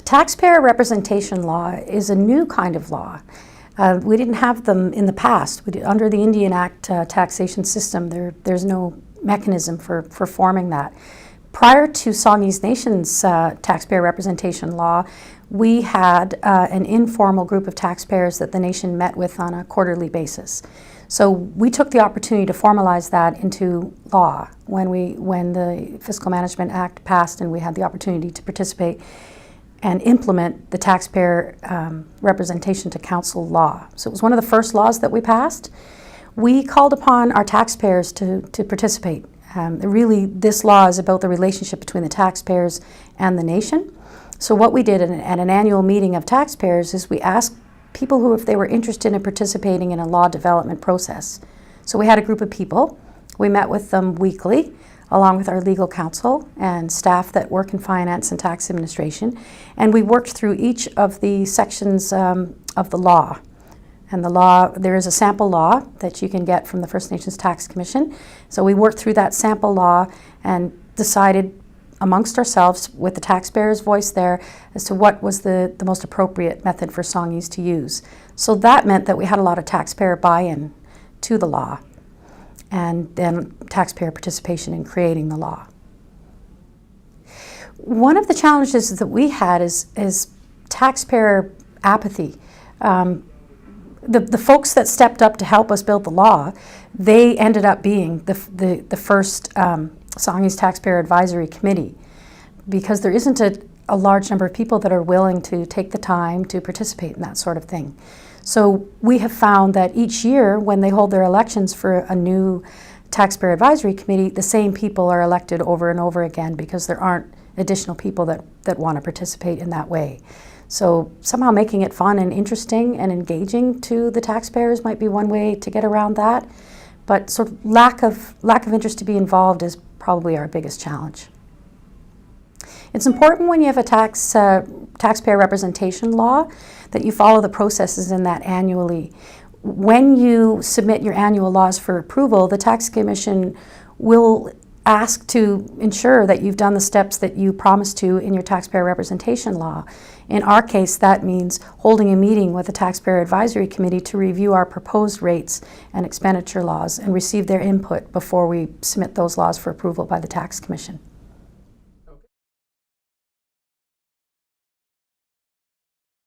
Taxpayer representation law is a new kind of law. We didn't have them in the past. Under the Indian Act taxation system, there's no mechanism for forming that. Prior to Songhees Nation's taxpayer representation law, we had an informal group of taxpayers that the nation met with on a quarterly basis. So we took the opportunity to formalize that into law when the Fiscal Management Act passed, and we had the opportunity to participate and implement the taxpayer representation to council law. So it was one of the first laws that we passed. We called upon our taxpayers to participate. Really, this law is about the relationship between the taxpayers and the nation. So what we did at an annual meeting of taxpayers is we asked people who, if they were interested in participating in a law development process. So we had a group of people. We met with them weekly, along with our legal counsel and staff that work in finance and tax administration. And we worked through each of the sections of the law. And the law, there is a sample law that you can get from the First Nations Tax Commission. So we worked through that sample law and decided amongst ourselves, with the taxpayer's voice there, as to what was the most appropriate method for Songhees to use. So that meant that we had a lot of taxpayer buy-in to the law, and then taxpayer participation in creating the law. One of the challenges that we had is taxpayer apathy. The folks that stepped up to help us build the law, they ended up being the first Songhees Taxpayer Advisory Committee, because there isn't a large number of people that are willing to take the time to participate in that sort of thing. So we have found that each year when they hold their elections for a new Taxpayer Advisory Committee, the same people are elected over and over again because there aren't additional people that want to participate in that way. So somehow making it fun and interesting and engaging to the taxpayers might be one way to get around that. But sort of lack of interest to be involved is probably our biggest challenge. It's important when you have a taxpayer representation law that you follow the processes in that annually. When you submit your annual laws for approval, the Tax Commission will ask to ensure that you've done the steps that you promised to in your taxpayer representation law. In our case, that means holding a meeting with the Taxpayer Advisory Committee to review our proposed rates and expenditure laws and receive their input before we submit those laws for approval by the Tax Commission.